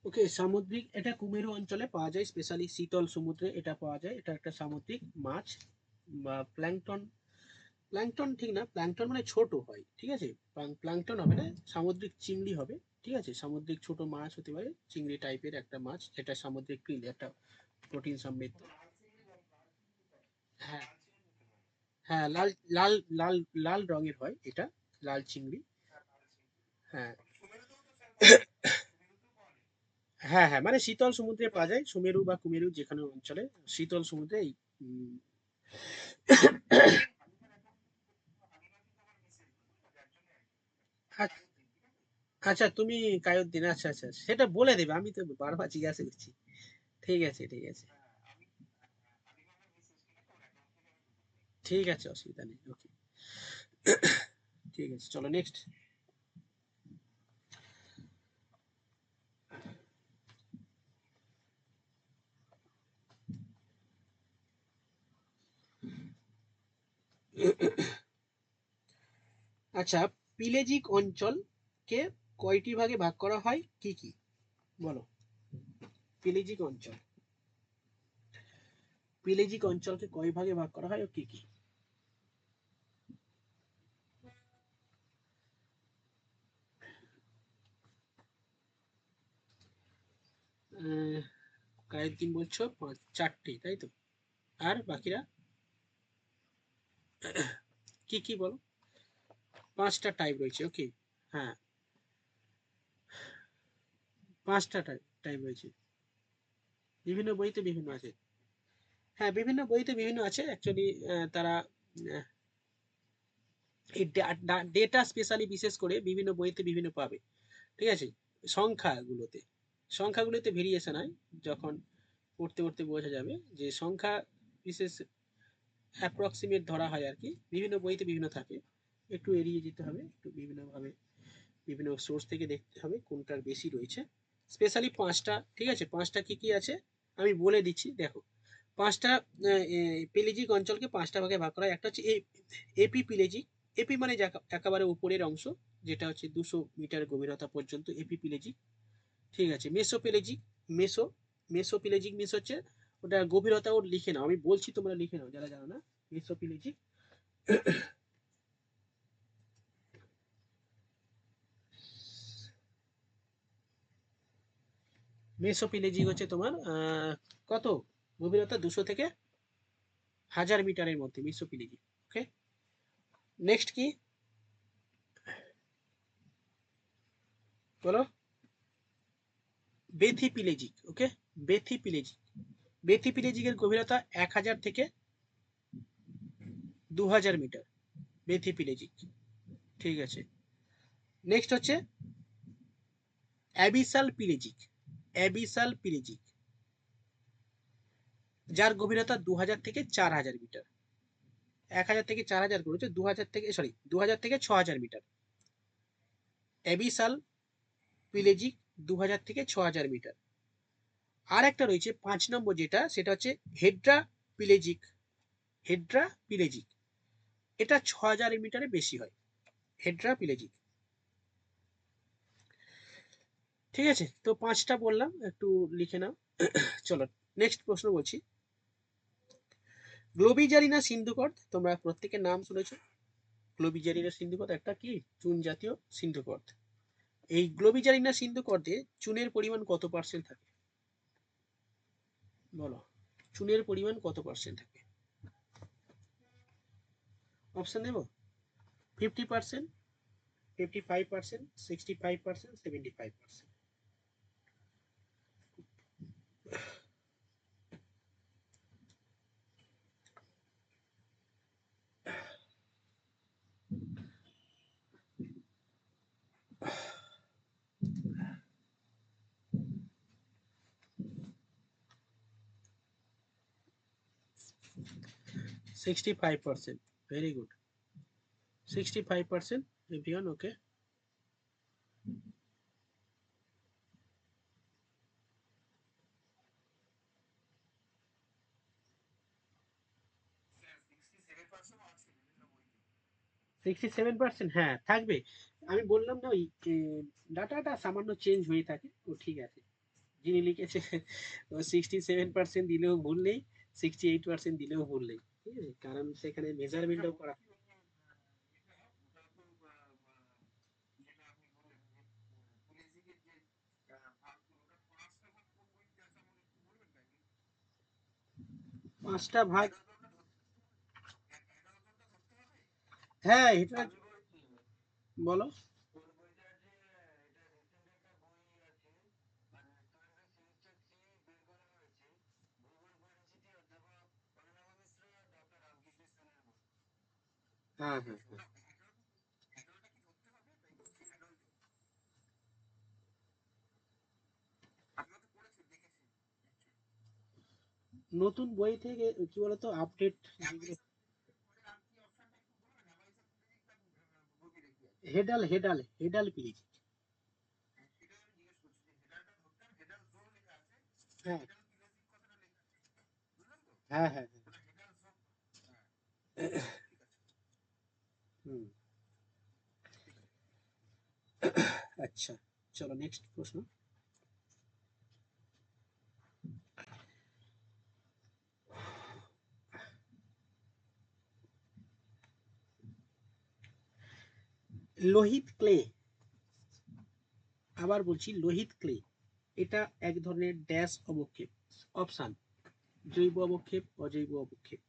ওকে, সামুদ্রিক, এটা কুমেরু অঞ্চলে পাওয়া যায়, স্পেশালি শীতল সমুদ্রে এটা পাওয়া যায়, এটা একটা সামুদ্রিক মাছ বা প্ল্যাংটন, প্ল্যাংটন ঠিক না, প্ল্যাংটন মানে ছোট হয়, ঠিক আছে, প্ল্যাংটন হবে না, সামুদ্রিক চিংড়ি হবে, ঠিক আছে, সামুদ্রিক ছোট মাছ হতে পারে, চিংড়ি টাইপের একটা মাছ, এটা সামুদ্রিক প্রিল, একটা প্রোটিন সমৃদ্ধ। হ্যাঁ, হ্যাঁ, লাল, লাল, লাল, লাল রঙের হয় এটা, লাল চিংড়ি। হ্যাঁ, হ্যাঁ, হ্যাঁ, মানে শীতল সমুদ্রে পাওয়া যায়, সুমেরু বা কুমেরু যেখানে অঞ্চলে শীতল সমুদ্রে এই উম, আচ্ছা, আচ্ছা, তুমি কায়ুদ্দিন, আচ্ছা, আচ্ছা, সেটা বলে দেবে, আমি তো বারবার জিজ্ঞাসা করছি। ঠিক আছে, ঠিক আছে, ঠিক আছে, অসুবিধা নেই, ওকে, ঠিক আছে, চলো নেক্সট। আচ্ছা, পিলেজিক অঞ্চলকে কয়টি ভাগে ভাগ করা হয়, কি কি বলো? পিলেজিক অঞ্চল, পিলেজিক অঞ্চলকে কয় ভাগে ভাগ করা হয় ও কি কি? আহ, কয়েকদিন বলছো চারটি, তাই তো, আর বাকিরা কি কি বলো? পাঁচটা টাইপ রয়েছে, ওকে, হ্যাঁ, পাঁচটা টাইপ টাইপ রয়েছে, বিভিন্ন বইতে বিভিন্ন আছে। হ্যাঁ, বিভিন্ন বইতে বিভিন্ন আছে অ্যাকচুয়ালি, তারা আহ, এই ডেটা স্পেশালি বিশেষ করে বিভিন্ন বইতে বিভিন্ন পাবে, ঠিক আছে, সংখ্যাগুলোতে, সংখ্যাগুলোতে ভেরিয়েশন হয়, যখন পড়তে পড়তে বোঝা যাবে যে সংখ্যা বিশেষ অ্যাপ্রক্সিমেট ধরা হয় আর কি, বিভিন্ন বইতে বিভিন্ন থাকে, একটু এড়িয়ে যেতে হবে, একটু বিভিন্নভাবে বিভিন্ন সোর্স থেকে দেখতে হবে কোনটার বেশি রয়েছে। স্পেশালি পাঁচটা, ঠিক আছে, পাঁচটা কি কি আছে আমি বলে দিচ্ছি, দেখো, পাঁচটা পেলেজিক অঞ্চলকে পাঁচটা ভাগে ভাগ করা হয়। একটা হচ্ছে এপি পিলেজিক, এপি মানে একেবারে উপরের অংশ, যেটা হচ্ছে 200 মিটার গভীরতা পর্যন্ত এপি পিলেজিক, ঠিক আছে। মেসো পিলেজিক, মেসো, মেসো পিলেজিক মিস হচ্ছে ওটা গভীরতা, ওর লিখে নাও, আমি বলছি তোমরা লিখে নাও যারা জানো না, মেসো পিলেজিক। মেসো পিলেজিক হচ্ছে তোমার কত গভীরতা, 200 থেকে 1000 মিটারের মধ্যে মেসো পিলেজিক, ওকে। নেক্সট কি বলো? বেথি পিলেজিক, ওকে, বেথি পিলেজিক, বেথি পিলেজিকের গভীরতা 1000 থেকে 2000 মিটার, বেথি পিলেজিক, ঠিক আছে। নেক্সট হচ্ছে অ্যাবিসাল পিলেজিক, অ্যাবিসাল পিলেজিক, যার গভীরতা 2000 থেকে 4000 মিটার। 1000 থেকে 4000 করেছে, 2000 থেকে 6000 মিটার। অ্যাবিসাল পিলেজিক 2000 থেকে 6000 মিটার। আর একটা রয়েছে 5 নম্বর, যেটা সেটা হচ্ছে হেড্রা পিলেজিক। হেড্রা পিলেজিক এটা 6000 মিটারে বেশি হয়। হেড্রা পিলেজিক। ঠিক আছে, তো 5টা বললাম, একটু লিখে নাও। চলো নেক্সট প্রশ্ন বলছি। গ্লোবিজারিনা সিন্ধুকট, তোমরা প্রত্যেকের নাম শুনেছো। গ্লোবিজারিনা সিন্ধুকট একটা কি চুন জাতীয় সিন্ধুকট। এই গ্লোবিজারিনা সিন্ধুকটে চুনের পরিমাণ কত পার্সেন্ট থাকে? বলো, চুনের পরিমাণ কত পার্সেন্ট থাকে? অপশন দেব? 50%, 55%, 65%, 75%। 65%, very good. 65% everyone, okay. Sixty seven percent, হ্যাঁ থাকবে। আমি বললাম না, ওই ডাটাটা সামান্য চেঞ্জ হয়ে থাকে, তো ঠিক আছে। যিনি লিখেছে 67% দিলেও ভুল নেই, 68% দিলেও ভুল নেই, ঠিক আছে, কারণ সেখানে মেজারমেন্টও করা। পাঁচটা ভাগ, হ্যাঁ এটা বলো। হ্যাঁ হ্যাঁ হ্যাঁ, নতুন বই থেকে কি বলতো আপডেট যেগুলো। Hadal please. হ্যাঁ হ্যাঁ হ্যাঁ হ্যাঁ। হুম, আচ্ছা, চলো নেক্সট প্রশ্ন। লোহিত ক্লে, আবার বলছি লোহিত ক্লে, এটা এক ধরনের ড্যাশ অবক্ষেপ। অপশান: জৈব অবক্ষেপ, অজৈব অবক্ষেপ।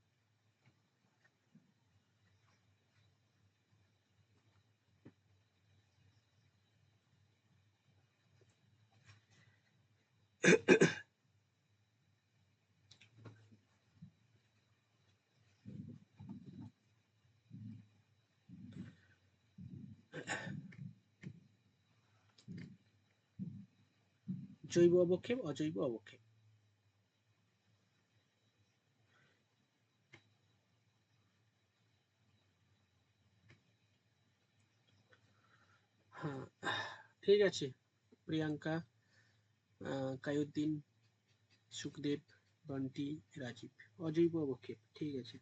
জৈব অবক্ষেপ, অজৈব অবক্ষেপ। হ্যাঁ, ঠিক আছে। প্রিয়াঙ্কা, কায়ুদ্দিন, সুখদেব, বান্টি, রাজীব। অজৈব অবক্ষেপ, ঠিক আছে।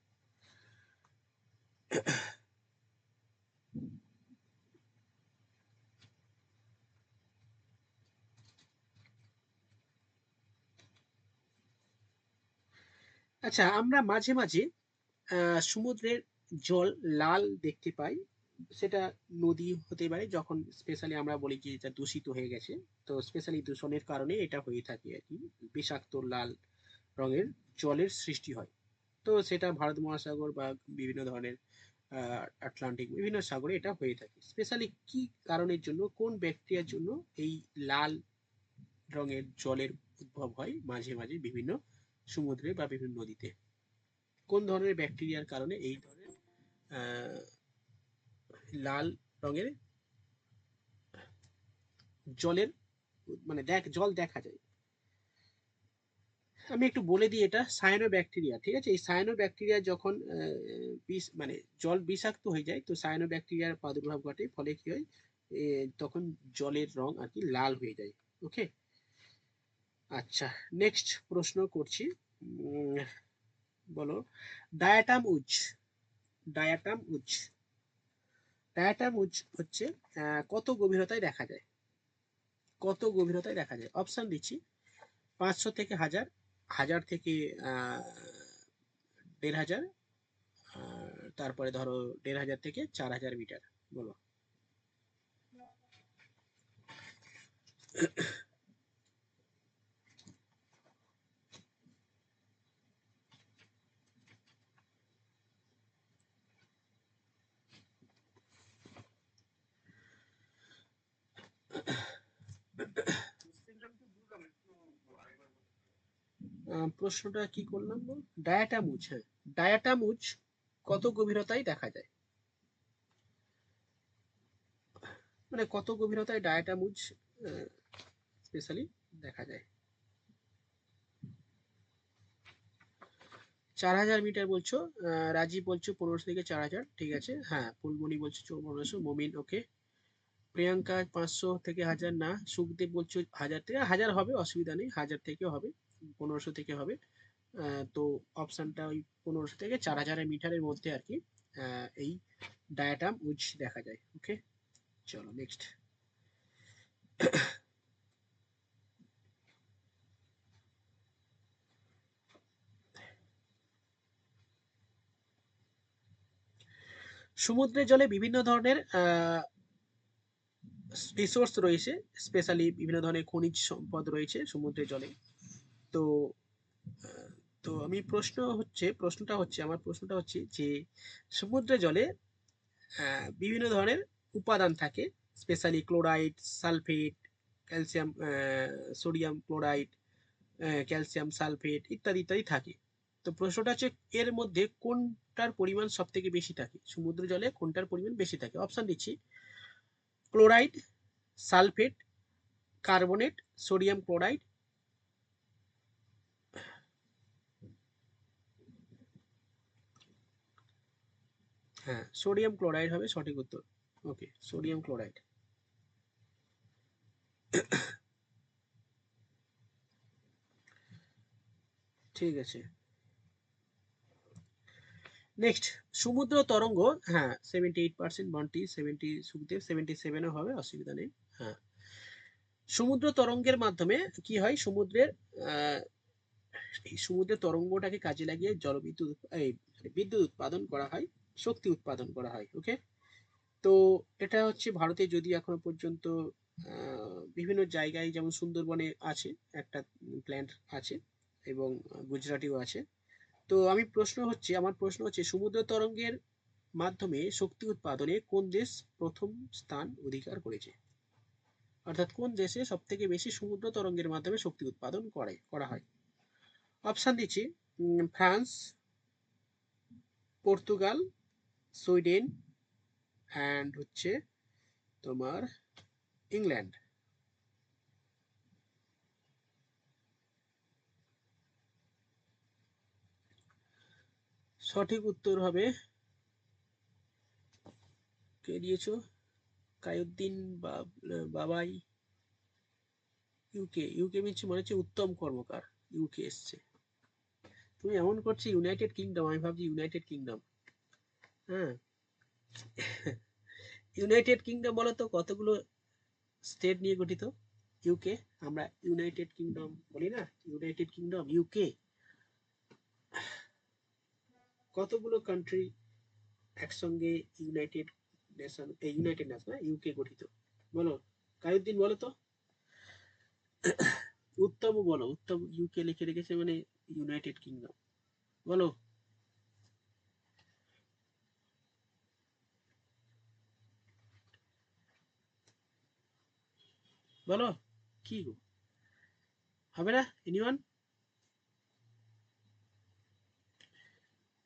আচ্ছা, আমরা মাঝে মাঝে সমুদ্রের জল লাল দেখতে পাই। সেটা নদী হতে পারে, যখন স্পেশালি আমরা বলি যে এটা দূষিত হয়ে গেছে। তো স্পেশালি দূষণের কারণে এটা হয়ে থাকে আর কি, বিষাক্ত লাল রঙের জলের সৃষ্টি হয়। তো সেটা ভারত মহাসাগর বা বিভিন্ন ধরনের আটলান্টিক বিভিন্ন সাগরে এটা হয়ে থাকে। স্পেশালি কি কারণের জন্য, কোন ব্যাকটেরিয়ার জন্য এই লাল রঙের জলের উদ্ভব হয় মাঝে মাঝে বিভিন্ন সমুদ্রে বা বিভিন্ন নদীতে? কোন ধরনের ব্যাকটেরিয়ার কারণে এই ধরনের আহ, লাল রঙের জলের, মানে জল দেখা যায়? আমি একটু বলে দিই, এটা সায়ানোব্যাকটেরিয়া, ঠিক আছে? এই সায়ানোব্যাকটেরিয়া যখন মানে জল বিষাক্ত হয়ে যায়, তো সায়ানোব্যাকটেরিয়ার প্রাদুর্ভাব ঘটে, ফলে কি হয়, তখন জলের রং আর কি লাল হয়ে যায়। ওকে, আচ্ছা, নেক্সট প্রশ্ন করছি। উম, বলো, ডায়াটাম উজ, ডায়াটাম উজ, ডায়াটাম উজ হচ্ছে কত গভীরতায় দেখা যায়? কত গভীরতায় দেখা যায়? অপশন দিচ্ছি: 500 থেকে 1000, 1000 থেকে 1500, তারপরে ধরো 1500 থেকে 4000 মিটার। বলো। প্রশ্নটা কি করলাম বল? ডায়াটামুজ, হ্যাঁ, ডায়াটামুজ কত গভীরতায় দেখা যায়? মানে কত গভীরতায় ডায়াটামুজ স্পেশালি দেখা যায়? 4000 মিটার বলছো। রাজীব বলছো 1500 থেকে 4000, ঠিক আছে। হ্যাঁ, ফুলমণি বলছো 1500, মমিন ওকে। প্রিয়াঙ্কা 500 থেকে 1000 না। সুখদেব বলছো 1000 থেকে, 1000 হবে, অসুবিধা নেই, 1000 থেকেও হবে, 1500 থেকে হবে। তো অপশনটা ওই 1500 থেকে 4000 মিটারের মধ্যে আর কি এই ডায়াটাম উইচ দেখা যায়। ওকে, চলো নেক্সট। সমুদ্রের জলে বিভিন্ন ধরনের রিসোর্স রয়েছে, স্পেশালি বিভিন্ন ধরনের খনিজ সম্পদ রয়েছে সমুদ্রের জলে। তো আহ, তো আমি আমার প্রশ্নটা হচ্ছে যে সমুদ্রের জলে বিভিন্ন ধরনের উপাদান থাকে, specially chloride, sulphate, calcium, sodium chloride, calcium sulphate ইত্যাদি ইত্যাদি থাকে। তো প্রশ্নটা হচ্ছে এর মধ্যে কোনটার পরিমাণ সব থেকে বেশি থাকে? সমুদ্র জলে কোনটার পরিমাণ বেশি থাকে? অপশন দিচ্ছি: chloride, sulphate, carbonate, sodium chloride. হ্যাঁ, সোডিয়াম ক্লোরাইড হবে সঠিক উত্তর। ওকে, সোডিয়াম ক্লোরাইড। ঠিক আছে, নেক্সট। সমুদ্র তরঙ্গ, হ্যাঁ 78% বন্টি, 70 সুখদেব, 77ও হবে, অসুবিধা নেই। হ্যাঁ, সমুদ্র তরঙ্গের মাধ্যমে কি হয়, সমুদ্রের আহ, এই সমুদ্রের তরঙ্গটাকে কাজে লাগিয়ে জলবিদ্যুৎ বিদ্যুৎ উৎপাদন করা হয়, শক্তি উৎপাদন করা হয়। ওকে, তো এটা হচ্ছে ভারতে যদি এখনো পর্যন্ত বিভিন্ন জায়গায়, যেমন সুন্দরবনে আছে একটা প্ল্যান্ট আছে, এবং গুজরাটেও আছে। তো আমার প্রশ্ন হচ্ছে সমুদ্র তরঙ্গের মাধ্যমে শক্তি উৎপাদনে কোন দেশ প্রথম স্থান অধিকার করেছে? অর্থাৎ কোন দেশে সব থেকে বেশি সমুদ্র তরঙ্গের মাধ্যমে শক্তি উৎপাদন করা হয়? অপশন দিচ্ছি: ফ্রান্স, পর্তুগাল, সুইডেন, অ্যান্ড হচ্ছে তোমার ইংল্যান্ড। সঠিক উত্তর হবে, কে দিয়েছো? কায়ুদ্দিন বাবাই। ইউকে, ইউকে মিনছে মনে হচ্ছে উত্তম কর্মকার, ইউকে এসছে। তুমি এমন করছো ইউনাইটেড কিংডম, আমি ভাবছি ইউনাইটেড কিংডম। হ্যাঁ, ইউনাইটেড কিংডম বলো তো কতগুলো স্টেট নিয়ে গঠিত ইউকে? আমরা ইউনাইটেড কিংডম বলি না, ইউনাইটেড কিংডম ইউকে, কতগুলো কান্ট্রি একসঙ্গে ইউনাইটেড নেশন, এই ইউনাইটেড নেশন না, ইউকে গঠিত? বলো, কায়ুদ্দিন বলো তো। উত্তম বলো, উত্তম ইউকে লিখে রেখেছে মানে ইউনাইটেড কিংডম। বলো, বলো, কি গো, হবে না? এনিওয়ান?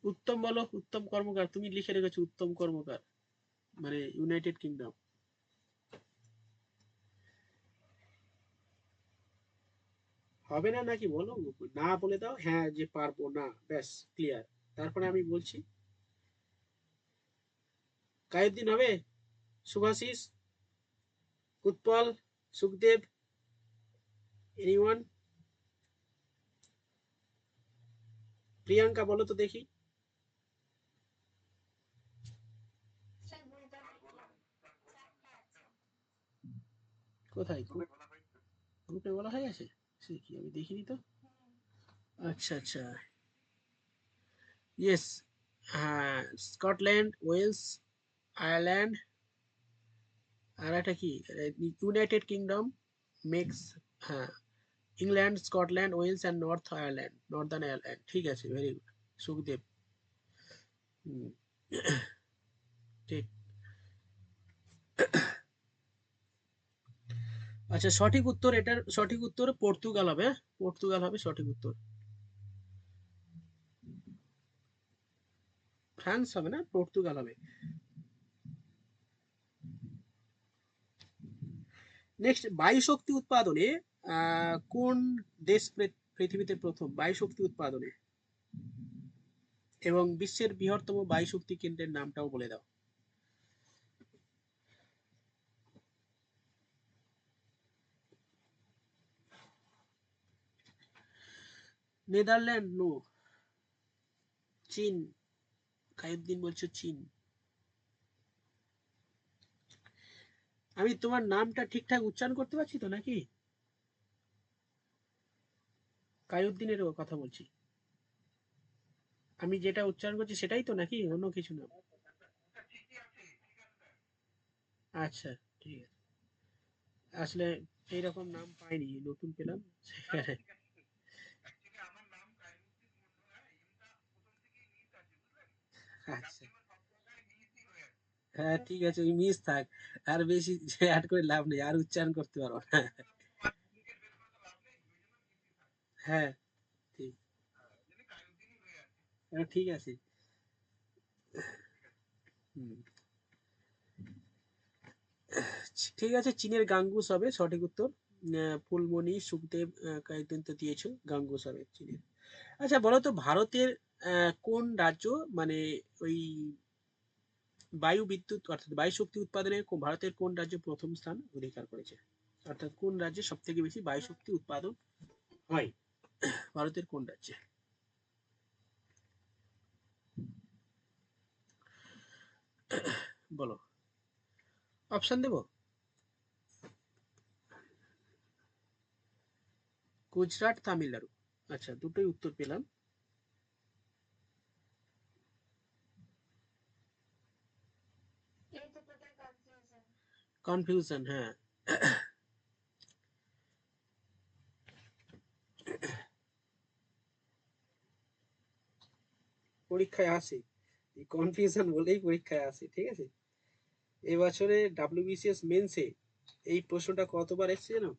উত্তম বলো, উত্তম কর্মকার, তুমি লিখে রেখেছো উত্তম কর্মকার মানে ইউনাইটেড কিংডম। হবে না নাকি বলো, না বলে দাও হ্যাঁ যে পারবো না, ব্যাস ক্লিয়ার। তারপরে আমি বলছি। কায়ুদ্দিন হবে, শুভাশিস, উৎপল, সুখদেব, এনিওয়ান? প্রিয়াঙ্কা বলো তো দেখি। কোথায় গ্রুপে বলা হয়ে গেছে? সে কি, আমি দেখিনি তো। আচ্ছা আচ্ছা, ইয়েস। হ্যাঁ, স্কটল্যান্ড, ওয়েলস, আয়ারল্যান্ড, আর একটা কি, ইউনাইটেড কিংডম, মেক্স, হ্যাঁ, England, Scotland, Wales and North Ireland, Northern Ireland. ঠিক আছে, ভেরি গুড, সুখদেব। হুম, ঠিক। আচ্ছা, সঠিক উত্তর, এটার সঠিক উত্তর পর্তুগাল হবে, হ্যাঁ? পর্তুগাল হবে সঠিক উত্তর। ফ্রান্স হবে না, পর্তুগাল হবে। নেক্সট, বায়ু শক্তি উৎপাদনে কোন দেশ পৃথিবীতে প্রথম বায়ু শক্তি উৎপাদনে, এবং বিশ্বের বৃহত্তম বায়ু শক্তি কেন্দ্রের নামটাও বলে দাও। নেদারল্যান্ড নো, চীন। কায়ুদ্দিন বলছো চীন। আমি তোমার নামটা ঠিকঠাক উচ্চারণ করতে পারছি তো নাকি? কায়ুদ্দিনের কথা বলছি। আমি যেটা উচ্চারণ করছি সেটাই তো নাকি অন্য কিছু না? আচ্ছা, ঠিক আছে। আসলে এইরকম নাম পাইনি, নতুন পেলাম সেখানে। আচ্ছা, হ্যাঁ ঠিক আছে, ওই মিস থাক। আর বেশি অ্যাড করে লাভ নেই, আর উচ্চারণ করতে পারবো না। হ্যাঁ, ঠিক। হ্যাঁ, ঠিক আছে। হুম, ঠিক আছে, চীনের গাঙ্গুস হবে সঠিক উত্তর। ফুলমণি, সুখদেব, কাইতেন তো দিয়েছো, গাঙ্গুস হবে চীনের। আচ্ছা বলো তো, ভারতের কোন রাজ্য, মানে ওই বায়ু বিদ্যুৎ অর্থাৎ বায়ু শক্তি উৎপাদনে ভারতের কোন রাজ্য প্রথম স্থান অধিকার করেছে? অর্থাৎ কোন রাজ্যে সব থেকে বেশি বায়ু শক্তি উৎপাদন হয়, ভারতের কোন রাজ্যে? বলো, অপশন দেবো? গুজরাট, তামিলনাড়ু। আচ্ছা, দুটোই উত্তর পেলাম। কনফিউশন, হ্যাঁ। পরীক্ষায় আসে, এই কনফিউশন বলেই পরীক্ষায় আসে, ঠিক আছে। এবছরে ডাব্লিউবিসিএস মেন্সে এই প্রশ্নটা কতবার এসেছে জানো?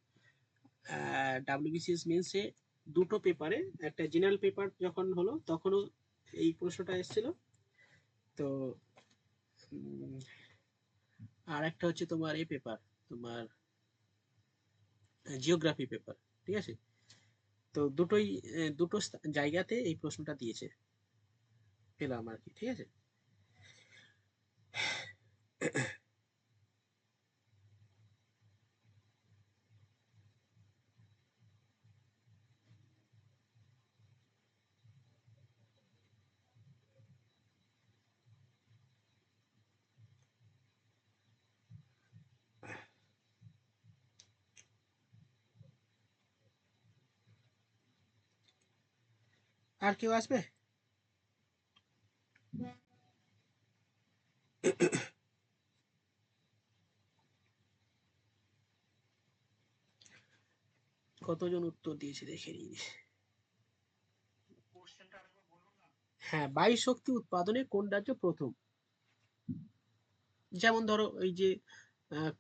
ডাব্লিউবিসিএস মেন্সে দুটো পেপারে, একটা জেনারেল পেপার যখন হলো তখনও এই প্রশ্নটা এসেছিল। তো আর একটা হচ্ছে তোমার এই পেপার, তোমার জিওগ্রাফি পেপার, ঠিক আছে। তো দুটোই দুটো জায়গাতে এই প্রশ্নটা দিয়েছে, পেলাম আর কি, ঠিক আছে। আর কেউ আসবে? কতজন উত্তর দিয়েছে দেখে নিই। হ্যাঁ, বায়ু শক্তি উৎপাদনে কোন রাজ্য প্রথম? যেমন ধরো এই যে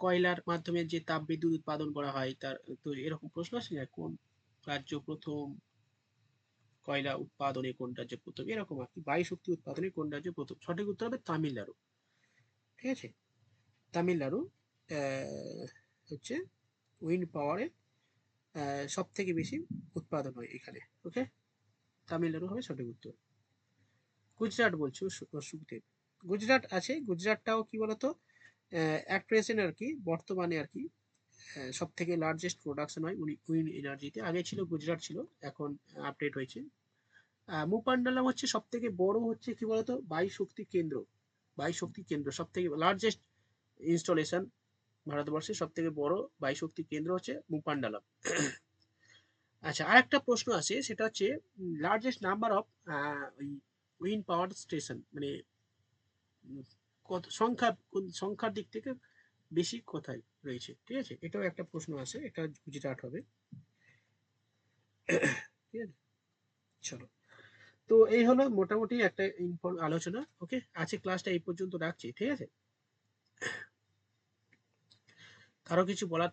কয়লার মাধ্যমে যে তাপবিদ্যুৎ উৎপাদন করা হয়, তার তো এরকম প্রশ্ন আসে না, কোন রাজ্য প্রথম, কয়লা উৎপাদনে কোন রাজ্য প্রথম, এরকম আর কি, বায়ু শক্তি উৎপাদনে কোন রাজ্য প্রথম, সঠিক উত্তর হবে তামিলনাড়ু, ঠিক আছে। তামিলনাড়ু হচ্ছে উইন্ড পাওয়ারে সব থেকে বেশি উৎপাদন হয় এখানে। ওকে, তামিলনাড়ু হবে সঠিক উত্তর। গুজরাট বলছো সুখদেব, গুজরাট আছে, গুজরাটটাও কি বলতো অ্যাট প্রেজেন্ট আর কি, বর্তমানে আর কি সব থেকে লার্জেস্ট প্রোডাকশন হয় উইন্ড এনার্জিতে। আগে ছিল গুজরাট ছিল, এখন আপডেট হয়েছে। মুপান্ডালাম হচ্ছে সব থেকে বড় হচ্ছে কি বলতো বায়ু শক্তি কেন্দ্র, বায়ু শক্তি কেন্দ্র সব থেকে লার্জেস্ট ইনস্টলেশন ভারতবর্ষের সব থেকে বড় বায়ু শক্তি কেন্দ্র হচ্ছে মুপান্ডালাম। আচ্ছা, আরেকটা প্রশ্ন আছে, সেটা হচ্ছে লার্জেস্ট নাম্বার অফ ওই উইন্ড পাওয়ার স্টেশন, মানে কত সংখ্যার দিক থেকে বেশি কোথায় রয়েছে, ঠিক আছে, এটাও একটা প্রশ্ন আছে, এটা গুজরাট হবে। ঠিক আছে, চলো। তো এই হলো মোটামুটি একটা আলোচনা। ওকে, আজকে ক্লাসটা এই পর্যন্ত রাখছি, ঠিক আছে। কারো কিছু বলার